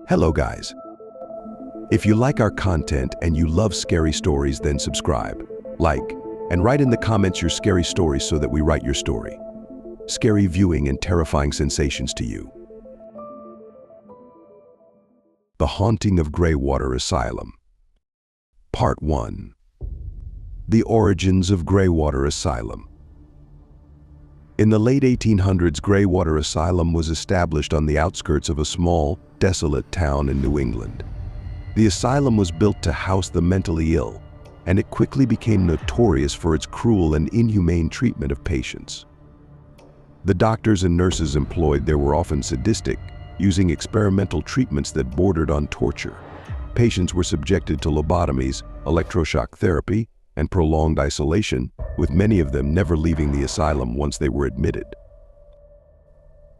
Hello guys. If you like our content and you love scary stories, then subscribe, like, and write in the comments your scary stories so that we write your story. Scary viewing and terrifying sensations to you. The Haunting of Greywater Asylum. Part 1. The Origins of Greywater Asylum. In the late 1800s, Greywater Asylum was established on the outskirts of a small, desolate town in New England. The asylum was built to house the mentally ill, and it quickly became notorious for its cruel and inhumane treatment of patients. The doctors and nurses employed there were often sadistic, using experimental treatments that bordered on torture. Patients were subjected to lobotomies, electroshock therapy, and prolonged isolation, with many of them never leaving the asylum once they were admitted.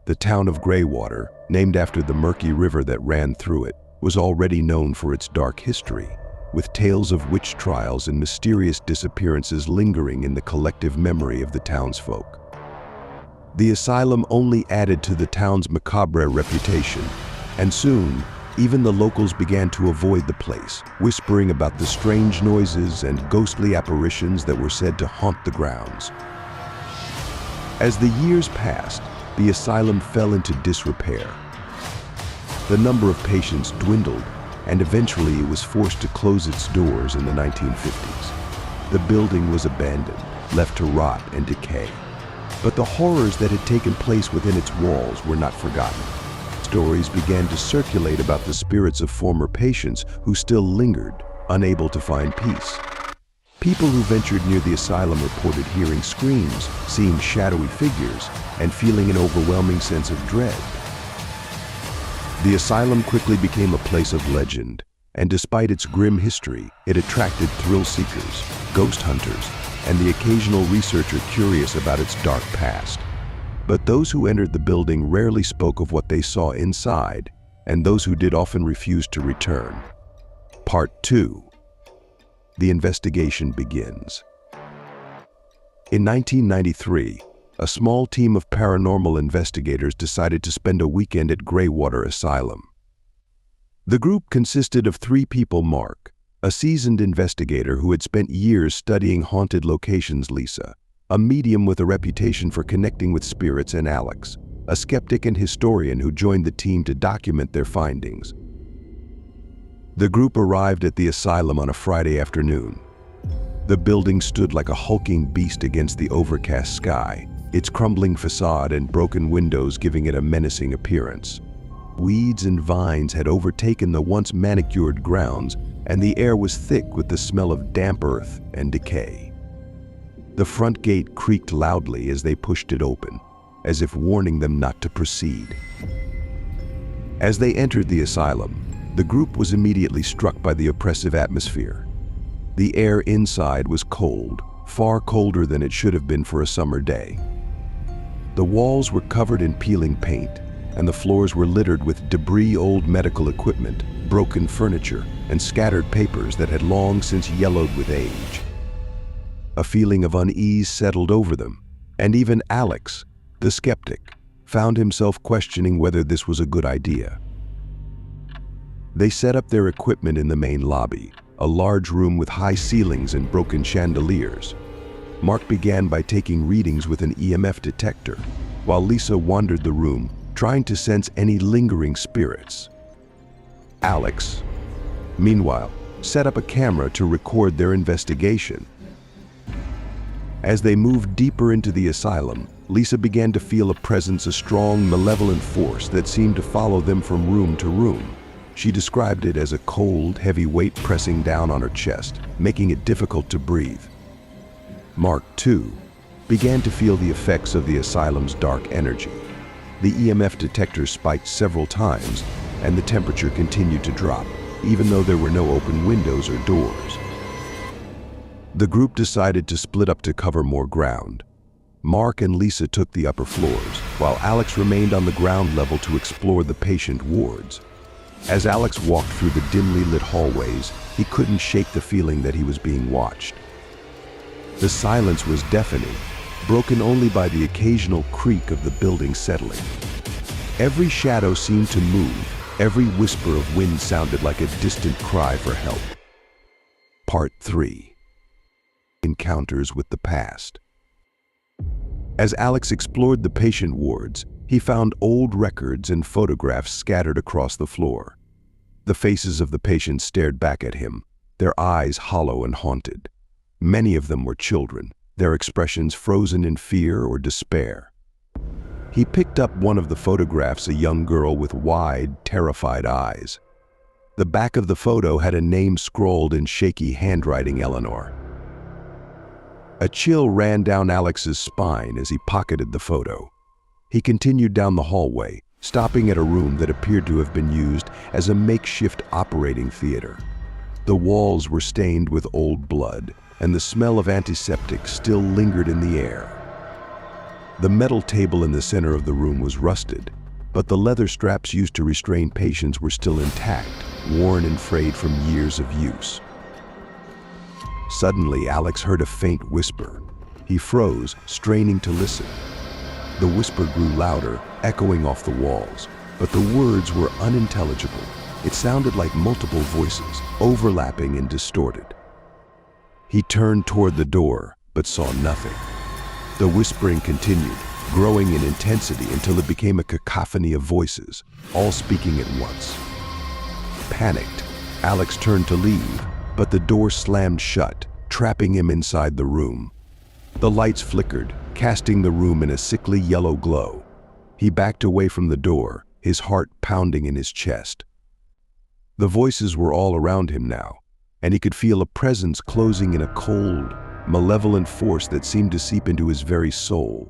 The town of Greywater, named after the murky river that ran through it, was already known for its dark history, with tales of witch trials and mysterious disappearances lingering in the collective memory of the townsfolk. The asylum only added to the town's macabre reputation, and soon, even the locals began to avoid the place, whispering about the strange noises and ghostly apparitions that were said to haunt the grounds. As the years passed, the asylum fell into disrepair. The number of patients dwindled, and eventually it was forced to close its doors in the 1950s. The building was abandoned, left to rot and decay. But the horrors that had taken place within its walls were not forgotten. Stories began to circulate about the spirits of former patients who still lingered, unable to find peace. People who ventured near the asylum reported hearing screams, seeing shadowy figures, and feeling an overwhelming sense of dread. The asylum quickly became a place of legend, and despite its grim history, it attracted thrill seekers, ghost hunters, and the occasional researcher curious about its dark past. But those who entered the building rarely spoke of what they saw inside, and those who did often refused to return. Part 2. The investigation begins. In 1993, a small team of paranormal investigators decided to spend a weekend at Greywater Asylum. The group consisted of 3 people: Mark, a seasoned investigator who had spent years studying haunted locations; Lisa, a medium with a reputation for connecting with spirits; and Alex, a skeptic and historian who joined the team to document their findings. The group arrived at the asylum on a Friday afternoon. The building stood like a hulking beast against the overcast sky, its crumbling facade and broken windows giving it a menacing appearance. Weeds and vines had overtaken the once manicured grounds, and the air was thick with the smell of damp earth and decay. The front gate creaked loudly as they pushed it open, as if warning them not to proceed. As they entered the asylum, the group was immediately struck by the oppressive atmosphere. The air inside was cold, far colder than it should have been for a summer day. The walls were covered in peeling paint, and the floors were littered with debris, old medical equipment, broken furniture, and scattered papers that had long since yellowed with age. A feeling of unease settled over them, and even Alex, the skeptic, found himself questioning whether this was a good idea. They set up their equipment in the main lobby, a large room with high ceilings and broken chandeliers. Mark began by taking readings with an EMF detector, while Lisa wandered the room, trying to sense any lingering spirits. Alex, meanwhile, set up a camera to record their investigation. As they moved deeper into the asylum, Lisa began to feel a presence, a strong, malevolent force that seemed to follow them from room to room. She described it as a cold, heavy weight pressing down on her chest, making it difficult to breathe. Mark, too, began to feel the effects of the asylum's dark energy. The EMF detector spiked several times, and the temperature continued to drop, even though there were no open windows or doors. The group decided to split up to cover more ground. Mark and Lisa took the upper floors, while Alex remained on the ground level to explore the patient wards. As Alex walked through the dimly lit hallways, he couldn't shake the feeling that he was being watched. The silence was deafening, broken only by the occasional creak of the building settling. Every shadow seemed to move. Every whisper of wind sounded like a distant cry for help. Part 3. Encounters with the past. As Alex explored the patient wards, he found old records and photographs scattered across the floor. The faces of the patients stared back at him, their eyes hollow and haunted. Many of them were children, their expressions frozen in fear or despair. He picked up one of the photographs, a young girl with wide, terrified eyes. The back of the photo had a name scrawled in shaky handwriting: Eleanor. A chill ran down Alex's spine as he pocketed the photo. He continued down the hallway, stopping at a room that appeared to have been used as a makeshift operating theater. The walls were stained with old blood, and the smell of antiseptic still lingered in the air. The metal table in the center of the room was rusted, but the leather straps used to restrain patients were still intact, worn and frayed from years of use. Suddenly, Alex heard a faint whisper. He froze, straining to listen. The whisper grew louder, echoing off the walls, but the words were unintelligible. It sounded like multiple voices, overlapping and distorted. He turned toward the door, but saw nothing. The whispering continued, growing in intensity until it became a cacophony of voices, all speaking at once. Panicked, Alex turned to leave, but the door slammed shut, trapping him inside the room. The lights flickered, casting the room in a sickly yellow glow. He backed away from the door, his heart pounding in his chest. The voices were all around him now, and he could feel a presence closing in, a cold, malevolent force that seemed to seep into his very soul.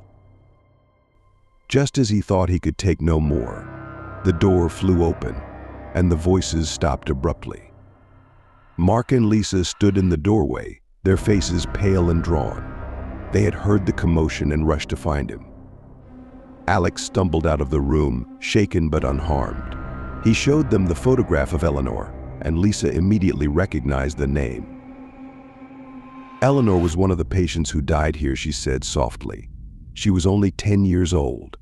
Just as he thought he could take no more, the door flew open, and the voices stopped abruptly. Mark and Lisa stood in the doorway, their faces pale and drawn. They had heard the commotion and rushed to find him. Alex stumbled out of the room, shaken but unharmed. He showed them the photograph of Eleanor, and Lisa immediately recognized the name. Eleanor was one of the patients who died here, she said softly. She was only 10 years old.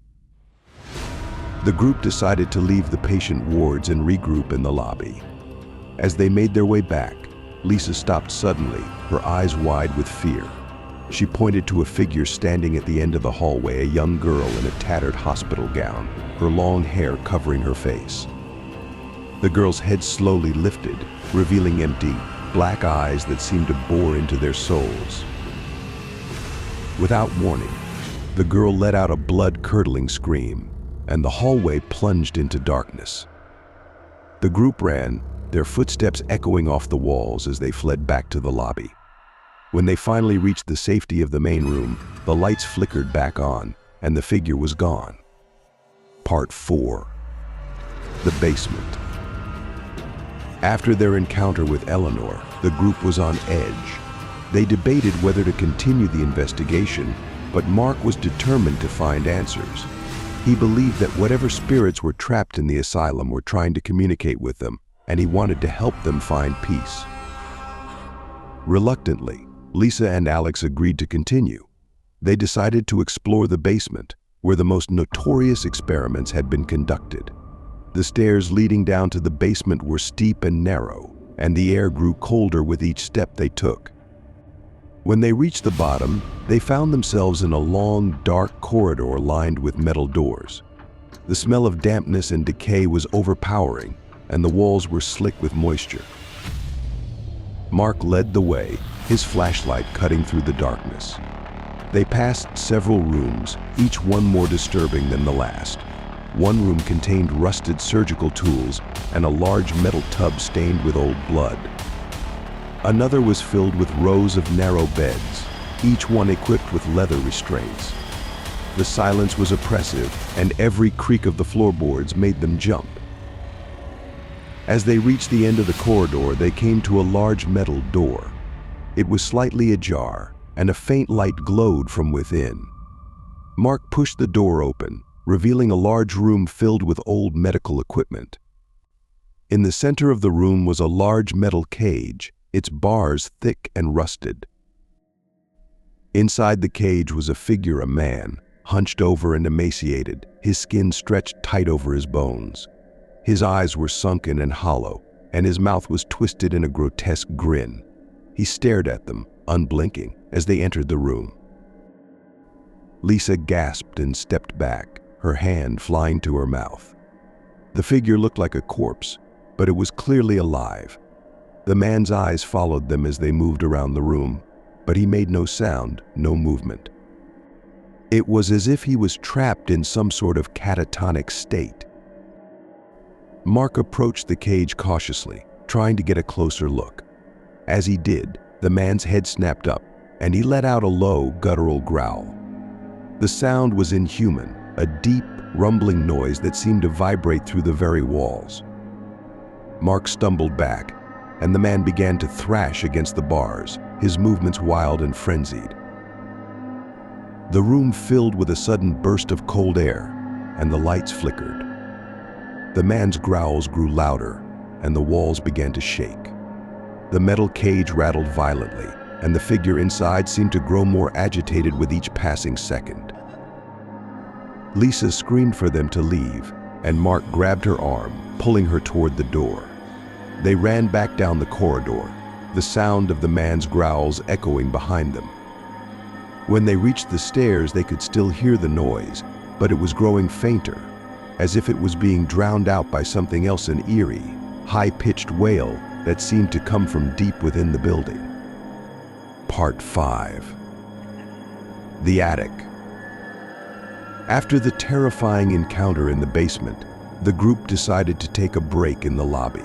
The group decided to leave the patient wards and regroup in the lobby. As they made their way back, Lisa stopped suddenly, her eyes wide with fear. She pointed to a figure standing at the end of the hallway, a young girl in a tattered hospital gown, her long hair covering her face. The girl's head slowly lifted, revealing empty, black eyes that seemed to bore into their souls. Without warning, the girl let out a blood-curdling scream, and the hallway plunged into darkness. The group ran, their footsteps echoing off the walls as they fled back to the lobby. When they finally reached the safety of the main room, the lights flickered back on, and the figure was gone. Part 4. The basement. After their encounter with Eleanor, the group was on edge. They debated whether to continue the investigation, but Mark was determined to find answers. He believed that whatever spirits were trapped in the asylum were trying to communicate with them, and he wanted to help them find peace. Reluctantly, Lisa and Alex agreed to continue. They decided to explore the basement, where the most notorious experiments had been conducted. The stairs leading down to the basement were steep and narrow, and the air grew colder with each step they took. When they reached the bottom, they found themselves in a long, dark corridor lined with metal doors. The smell of dampness and decay was overpowering, and the walls were slick with moisture. Mark led the way, his flashlight cutting through the darkness. They passed several rooms, each one more disturbing than the last. One room contained rusted surgical tools and a large metal tub stained with old blood. Another was filled with rows of narrow beds, each one equipped with leather restraints. The silence was oppressive, and every creak of the floorboards made them jump. As they reached the end of the corridor, they came to a large metal door. It was slightly ajar, and a faint light glowed from within. Mark pushed the door open, revealing a large room filled with old medical equipment. In the center of the room was a large metal cage, its bars thick and rusted. Inside the cage was a figure, a man, hunched over and emaciated, his skin stretched tight over his bones. His eyes were sunken and hollow, and his mouth was twisted in a grotesque grin. He stared at them, unblinking, as they entered the room. Lisa gasped and stepped back, her hand flying to her mouth. The figure looked like a corpse, but it was clearly alive. The man's eyes followed them as they moved around the room, but he made no sound, no movement. It was as if he was trapped in some sort of catatonic state. Mark approached the cage cautiously, trying to get a closer look. As he did, the man's head snapped up, and he let out a low, guttural growl. The sound was inhuman, a deep, rumbling noise that seemed to vibrate through the very walls. Mark stumbled back, and the man began to thrash against the bars, his movements wild and frenzied. The room filled with a sudden burst of cold air, and the lights flickered. The man's growls grew louder, and the walls began to shake. The metal cage rattled violently, and the figure inside seemed to grow more agitated with each passing second. Lisa screamed for them to leave, and Mark grabbed her arm, pulling her toward the door. They ran back down the corridor, the sound of the man's growls echoing behind them. When they reached the stairs, they could still hear the noise, but it was growing fainter, as if it was being drowned out by something else, an eerie, high-pitched wail that seemed to come from deep within the building. Part 5. The Attic. After the terrifying encounter in the basement, the group decided to take a break in the lobby.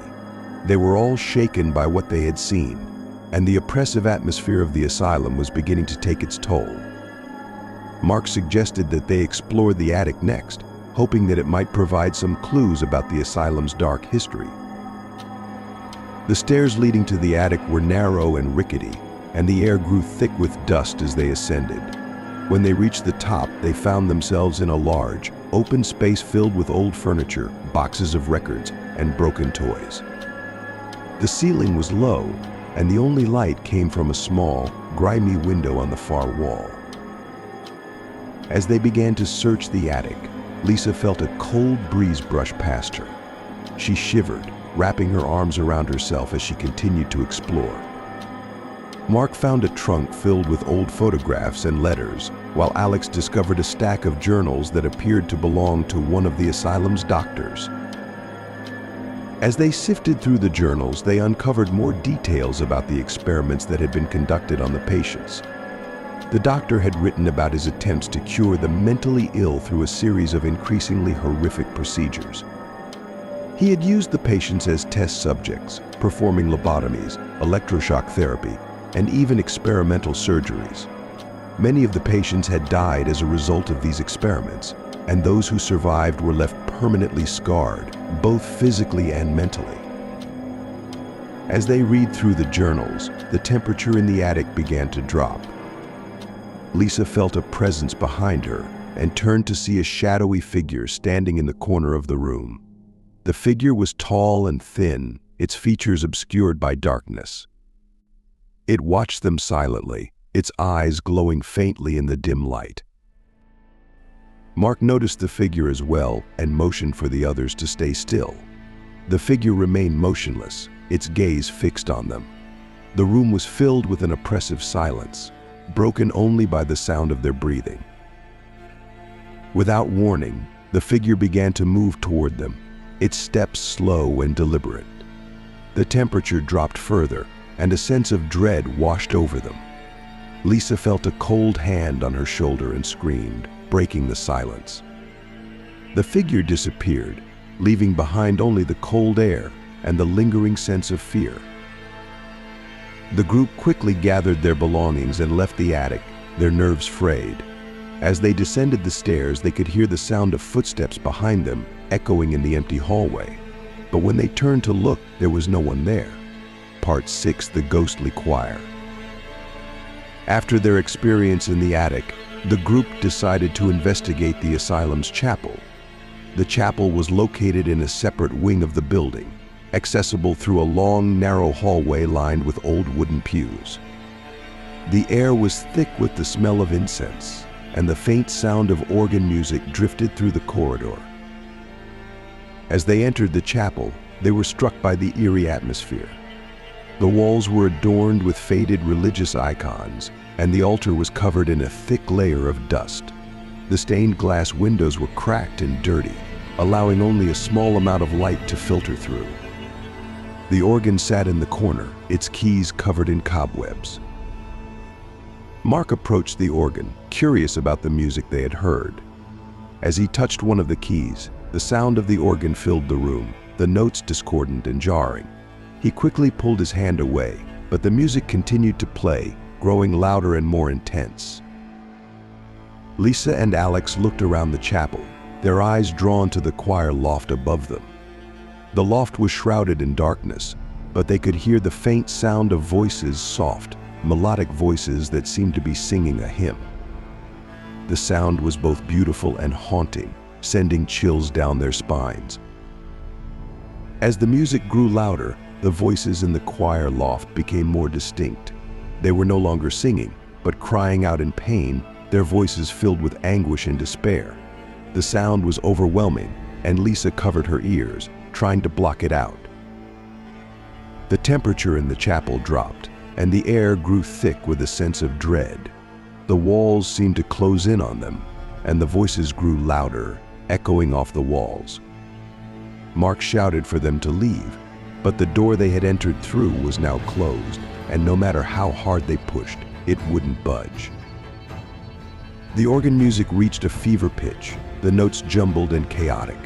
They were all shaken by what they had seen, and the oppressive atmosphere of the asylum was beginning to take its toll. Mark suggested that they explore the attic next, hoping that it might provide some clues about the asylum's dark history. The stairs leading to the attic were narrow and rickety, and the air grew thick with dust as they ascended. When they reached the top, they found themselves in a large, open space filled with old furniture, boxes of records, and broken toys. The ceiling was low, and the only light came from a small, grimy window on the far wall. As they began to search the attic, Lisa felt a cold breeze brush past her. She shivered, wrapping her arms around herself as she continued to explore. Mark found a trunk filled with old photographs and letters, while Alex discovered a stack of journals that appeared to belong to one of the asylum's doctors. As they sifted through the journals, they uncovered more details about the experiments that had been conducted on the patients. The doctor had written about his attempts to cure the mentally ill through a series of increasingly horrific procedures. He had used the patients as test subjects, performing lobotomies, electroshock therapy, and even experimental surgeries. Many of the patients had died as a result of these experiments, and those who survived were left permanently scarred, both physically and mentally. As they read through the journals, the temperature in the attic began to drop. Lisa felt a presence behind her and turned to see a shadowy figure standing in the corner of the room. The figure was tall and thin, its features obscured by darkness. It watched them silently, its eyes glowing faintly in the dim light. Mark noticed the figure as well and motioned for the others to stay still. The figure remained motionless, its gaze fixed on them. The room was filled with an oppressive silence, broken only by the sound of their breathing. Without warning, the figure began to move toward them, its steps slow and deliberate. The temperature dropped further, and a sense of dread washed over them. Lisa felt a cold hand on her shoulder and screamed, breaking the silence. The figure disappeared, leaving behind only the cold air and the lingering sense of fear. The group quickly gathered their belongings and left the attic, their nerves frayed. As they descended the stairs, they could hear the sound of footsteps behind them echoing in the empty hallway. But when they turned to look, there was no one there. Part 6, The Ghostly Choir. After their experience in the attic, the group decided to investigate the asylum's chapel. The chapel was located in a separate wing of the building, accessible through a long, narrow hallway lined with old wooden pews. The air was thick with the smell of incense, and the faint sound of organ music drifted through the corridor. As they entered the chapel, they were struck by the eerie atmosphere. The walls were adorned with faded religious icons, and the altar was covered in a thick layer of dust. The stained glass windows were cracked and dirty, allowing only a small amount of light to filter through. The organ sat in the corner, its keys covered in cobwebs. Mark approached the organ, curious about the music they had heard. As he touched one of the keys, the sound of the organ filled the room, the notes discordant and jarring. He quickly pulled his hand away, but the music continued to play, growing louder and more intense. Lisa and Alex looked around the chapel, their eyes drawn to the choir loft above them. The loft was shrouded in darkness, but they could hear the faint sound of voices, soft, melodic voices that seemed to be singing a hymn. The sound was both beautiful and haunting, sending chills down their spines. As the music grew louder, the voices in the choir loft became more distinct. They were no longer singing, but crying out in pain, their voices filled with anguish and despair. The sound was overwhelming, and Lisa covered her ears, trying to block it out. The temperature in the chapel dropped, and the air grew thick with a sense of dread. The walls seemed to close in on them, and the voices grew louder, echoing off the walls. Mark shouted for them to leave, but the door they had entered through was now closed, and no matter how hard they pushed, it wouldn't budge. The organ music reached a fever pitch, the notes jumbled and chaotic.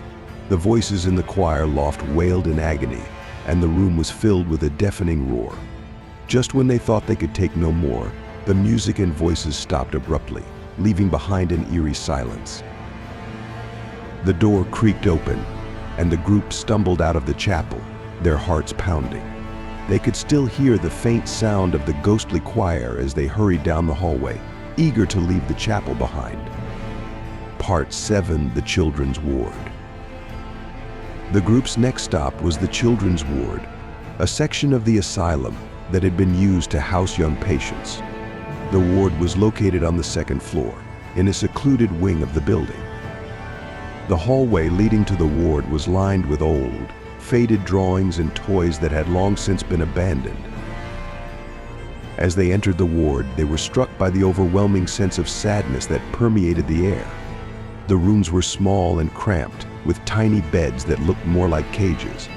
The voices in the choir loft wailed in agony, and the room was filled with a deafening roar. Just when they thought they could take no more, the music and voices stopped abruptly, leaving behind an eerie silence. The door creaked open, and the group stumbled out of the chapel, their hearts pounding. They could still hear the faint sound of the ghostly choir as they hurried down the hallway, eager to leave the chapel behind. Part 7, the Children's Ward. The group's next stop was the Children's Ward, a section of the asylum that had been used to house young patients. The ward was located on the second floor, in a secluded wing of the building. The hallway leading to the ward was lined with old, faded drawings and toys that had long since been abandoned. As they entered the ward, they were struck by the overwhelming sense of sadness that permeated the air. The rooms were small and cramped, with tiny beds that looked more like cages.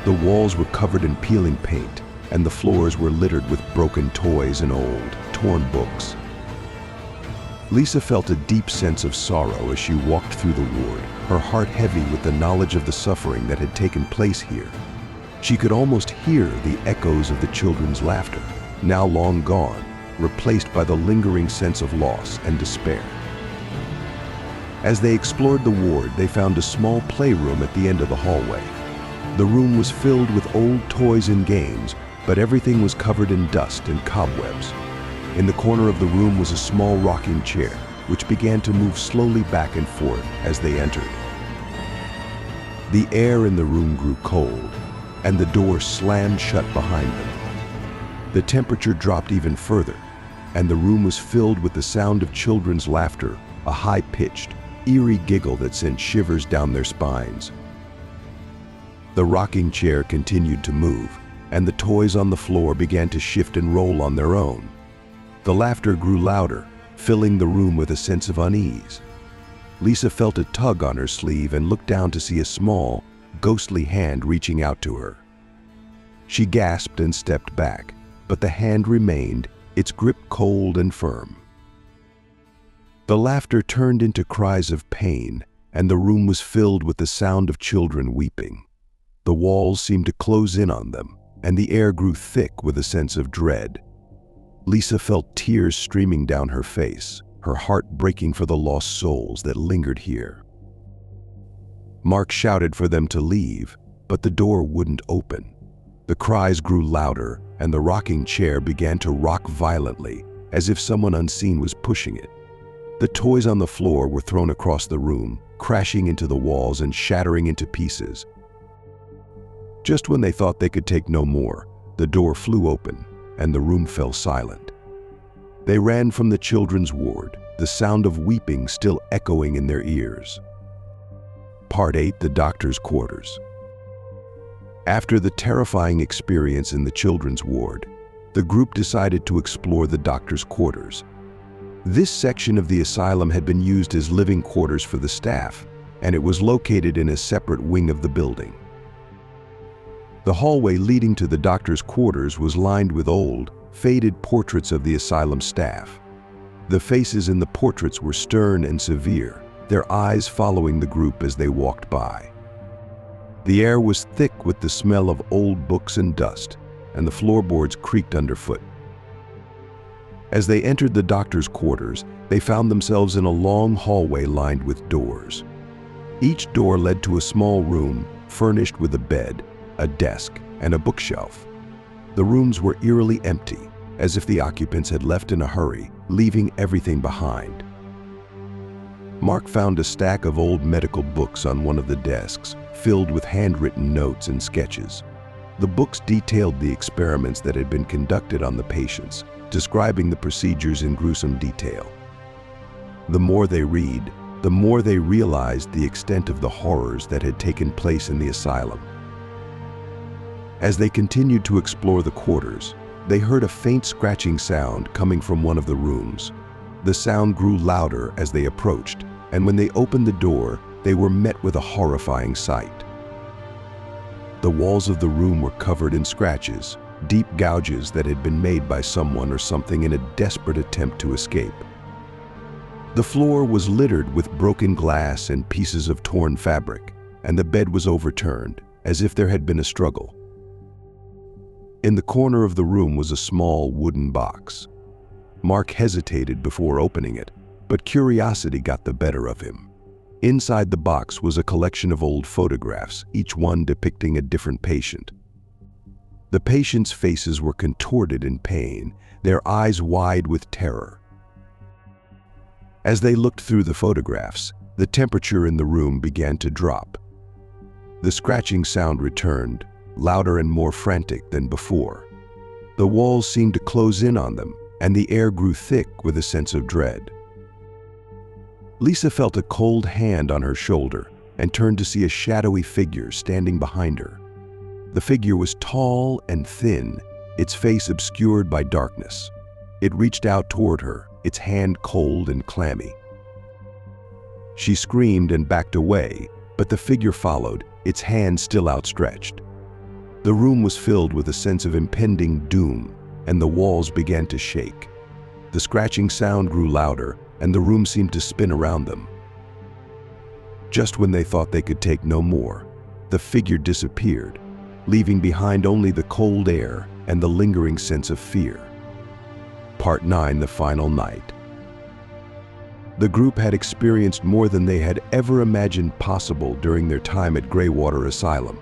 The walls were covered in peeling paint, and the floors were littered with broken toys and old, torn books. Lisa felt a deep sense of sorrow as she walked through the ward, her heart heavy with the knowledge of the suffering that had taken place here. She could almost hear the echoes of the children's laughter, now long gone, replaced by the lingering sense of loss and despair. As they explored the ward, they found a small playroom at the end of the hallway. The room was filled with old toys and games, but everything was covered in dust and cobwebs. In the corner of the room was a small rocking chair, which began to move slowly back and forth as they entered. The air in the room grew cold, and the door slammed shut behind them. The temperature dropped even further, and the room was filled with the sound of children's laughter, a high-pitched, eerie giggle that sent shivers down their spines. The rocking chair continued to move, and the toys on the floor began to shift and roll on their own. The laughter grew louder, filling the room with a sense of unease. Lisa felt a tug on her sleeve and looked down to see a small, ghostly hand reaching out to her. She gasped and stepped back, but the hand remained, its grip cold and firm. The laughter turned into cries of pain, and the room was filled with the sound of children weeping. The walls seemed to close in on them, and the air grew thick with a sense of dread. Lisa felt tears streaming down her face, her heart breaking for the lost souls that lingered here. Mark shouted for them to leave, but the door wouldn't open. The cries grew louder, and the rocking chair began to rock violently, as if someone unseen was pushing it. The toys on the floor were thrown across the room, crashing into the walls and shattering into pieces. Just when they thought they could take no more, the door flew open, and the room fell silent. They ran from the children's ward, the sound of weeping still echoing in their ears. Part 8: The Doctor's Quarters. After the terrifying experience in the children's ward, the group decided to explore the doctor's quarters. This section of the asylum had been used as living quarters for the staff, and it was located in a separate wing of the building. The hallway leading to the doctor's quarters was lined with old, faded portraits of the asylum staff. The faces in the portraits were stern and severe, their eyes following the group as they walked by. The air was thick with the smell of old books and dust, and the floorboards creaked underfoot. As they entered the doctor's quarters, they found themselves in a long hallway lined with doors. Each door led to a small room furnished with a bed, a desk, and a bookshelf. The rooms were eerily empty, as if the occupants had left in a hurry, leaving everything behind. Mark found a stack of old medical books on one of the desks, filled with handwritten notes and sketches. The books detailed the experiments that had been conducted on the patients, describing the procedures in gruesome detail. The more they read, the more they realized the extent of the horrors that had taken place in the asylum. As they continued to explore the quarters, they heard a faint scratching sound coming from one of the rooms. The sound grew louder as they approached, and when they opened the door, they were met with a horrifying sight. The walls of the room were covered in scratches, deep gouges that had been made by someone or something in a desperate attempt to escape. The floor was littered with broken glass and pieces of torn fabric, and the bed was overturned, as if there had been a struggle. In the corner of the room was a small wooden box. Mark hesitated before opening it, but curiosity got the better of him. Inside the box was a collection of old photographs, each one depicting a different patient. The patients' faces were contorted in pain, their eyes wide with terror. As they looked through the photographs, the temperature in the room began to drop. The scratching sound returned, louder and more frantic than before. The walls seemed to close in on them, and the air grew thick with a sense of dread. Lisa felt a cold hand on her shoulder and turned to see a shadowy figure standing behind her. The figure was tall and thin, its face obscured by darkness. It reached out toward her, its hand cold and clammy. She screamed and backed away, but the figure followed, its hand still outstretched. The room was filled with a sense of impending doom, and the walls began to shake. The scratching sound grew louder, and the room seemed to spin around them. Just when they thought they could take no more, the figure disappeared, leaving behind only the cold air and the lingering sense of fear. Part 9: The Final Night. The group had experienced more than they had ever imagined possible during their time at Greywater Asylum.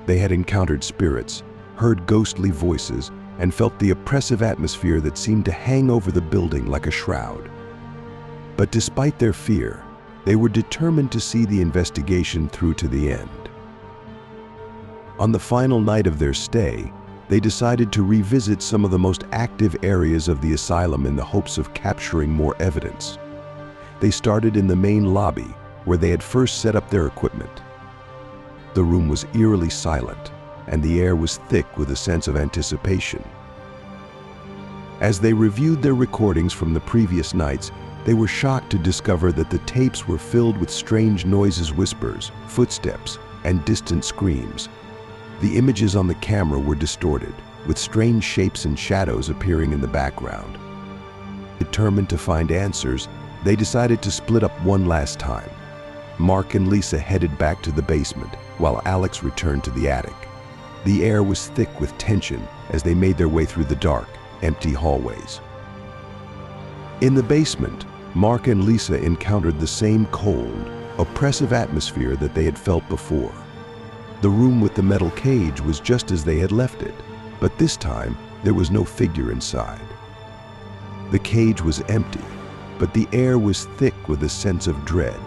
They had encountered spirits, heard ghostly voices, and felt the oppressive atmosphere that seemed to hang over the building like a shroud. But despite their fear, they were determined to see the investigation through to the end. On the final night of their stay, they decided to revisit some of the most active areas of the asylum in the hopes of capturing more evidence. They started in the main lobby, where they had first set up their equipment. The room was eerily silent, and the air was thick with a sense of anticipation. As they reviewed their recordings from the previous nights, they were shocked to discover that the tapes were filled with strange noises, whispers, footsteps, and distant screams. The images on the camera were distorted, with strange shapes and shadows appearing in the background. Determined to find answers, they decided to split up one last time. Mark and Lisa headed back to the basement, while Alex returned to the attic. The air was thick with tension as they made their way through the dark, empty hallways. In the basement, Mark and Lisa encountered the same cold, oppressive atmosphere that they had felt before. The room with the metal cage was just as they had left it, but this time there was no figure inside. The cage was empty, but the air was thick with a sense of dread.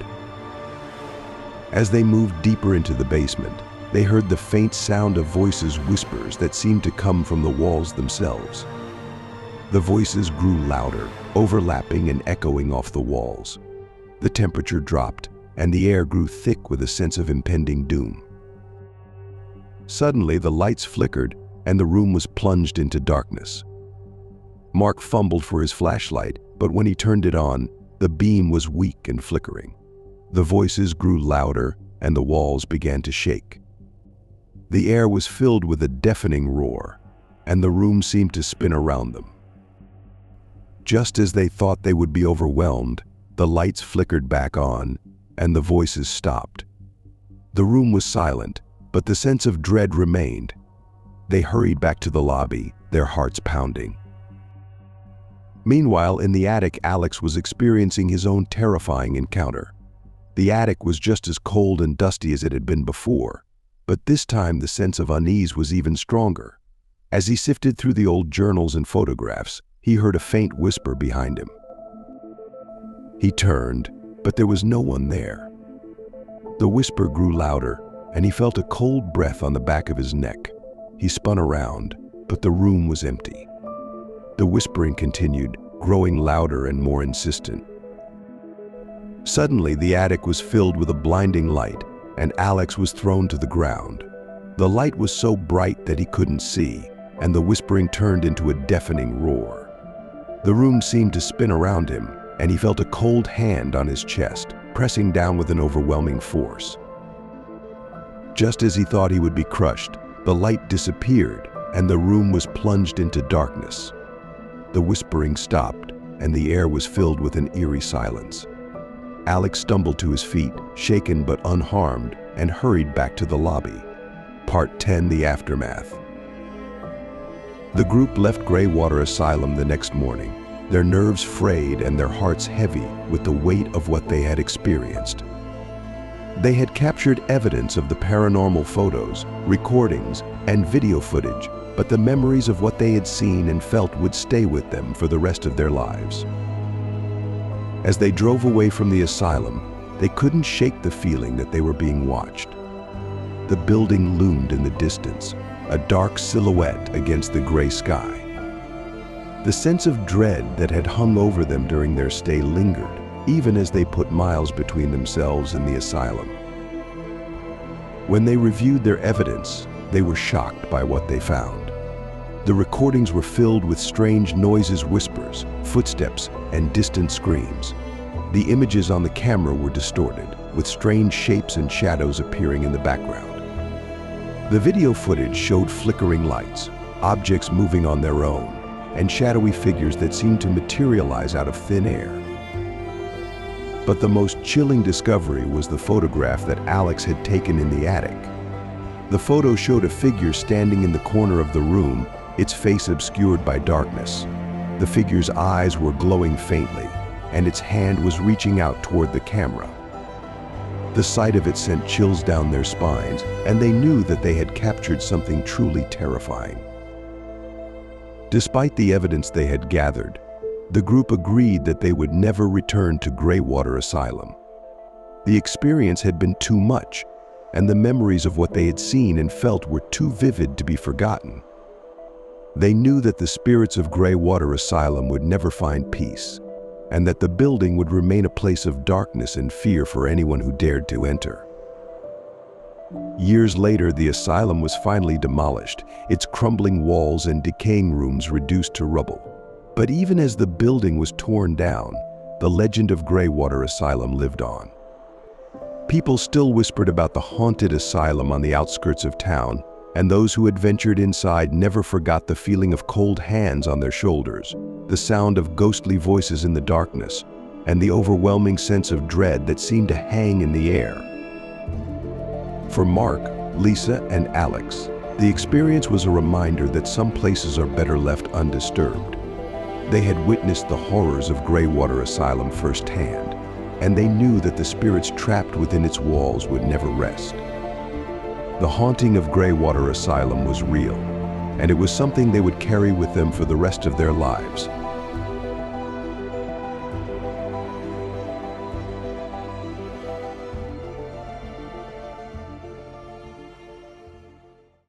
As they moved deeper into the basement, they heard the faint sound of voices, whispers that seemed to come from the walls themselves. The voices grew louder, overlapping and echoing off the walls. The temperature dropped, and the air grew thick with a sense of impending doom. Suddenly, the lights flickered, and the room was plunged into darkness. Mark fumbled for his flashlight, but when he turned it on, the beam was weak and flickering. The voices grew louder, and the walls began to shake. The air was filled with a deafening roar, and the room seemed to spin around them. Just as they thought they would be overwhelmed, the lights flickered back on, and the voices stopped. The room was silent, but the sense of dread remained. They hurried back to the lobby, their hearts pounding. Meanwhile, in the attic, Alex was experiencing his own terrifying encounter. The attic was just as cold and dusty as it had been before, but this time the sense of unease was even stronger. As he sifted through the old journals and photographs, he heard a faint whisper behind him. He turned, but there was no one there. The whisper grew louder, and he felt a cold breath on the back of his neck. He spun around, but the room was empty. The whispering continued, growing louder and more insistent. Suddenly, the attic was filled with a blinding light, and Alex was thrown to the ground. The light was so bright that he couldn't see, and the whispering turned into a deafening roar. The room seemed to spin around him, and he felt a cold hand on his chest, pressing down with an overwhelming force. Just as he thought he would be crushed, the light disappeared, and the room was plunged into darkness. The whispering stopped, and the air was filled with an eerie silence. Alex stumbled to his feet, shaken but unharmed, and hurried back to the lobby. Part 10: The Aftermath. The group left Greywater Asylum the next morning, their nerves frayed and their hearts heavy with the weight of what they had experienced. They had captured evidence of the paranormal photos, recordings, and video footage, but the memories of what they had seen and felt would stay with them for the rest of their lives. As they drove away from the asylum, they couldn't shake the feeling that they were being watched. The building loomed in the distance, a dark silhouette against the gray sky. The sense of dread that had hung over them during their stay lingered, even as they put miles between themselves and the asylum. When they reviewed their evidence, they were shocked by what they found. The recordings were filled with strange noises, whispers, footsteps, and distant screams. The images on the camera were distorted, with strange shapes and shadows appearing in the background. The video footage showed flickering lights, objects moving on their own, and shadowy figures that seemed to materialize out of thin air. But the most chilling discovery was the photograph that Alex had taken in the attic. The photo showed a figure standing in the corner of the room, its face obscured by darkness. The figure's eyes were glowing faintly, and its hand was reaching out toward the camera. The sight of it sent chills down their spines, and they knew that they had captured something truly terrifying. Despite the evidence they had gathered, the group agreed that they would never return to Greywater Asylum. The experience had been too much, and the memories of what they had seen and felt were too vivid to be forgotten. They knew that the spirits of Greywater Asylum would never find peace, and that the building would remain a place of darkness and fear for anyone who dared to enter. Years later, the asylum was finally demolished, its crumbling walls and decaying rooms reduced to rubble. But even as the building was torn down, the legend of Greywater Asylum lived on. People still whispered about the haunted asylum on the outskirts of town, and those who had ventured inside never forgot the feeling of cold hands on their shoulders, the sound of ghostly voices in the darkness, and the overwhelming sense of dread that seemed to hang in the air. For Mark, Lisa, and Alex, the experience was a reminder that some places are better left undisturbed. They had witnessed the horrors of Greywater Asylum firsthand, and they knew that the spirits trapped within its walls would never rest. The haunting of Greywater Asylum was real, and it was something they would carry with them for the rest of their lives.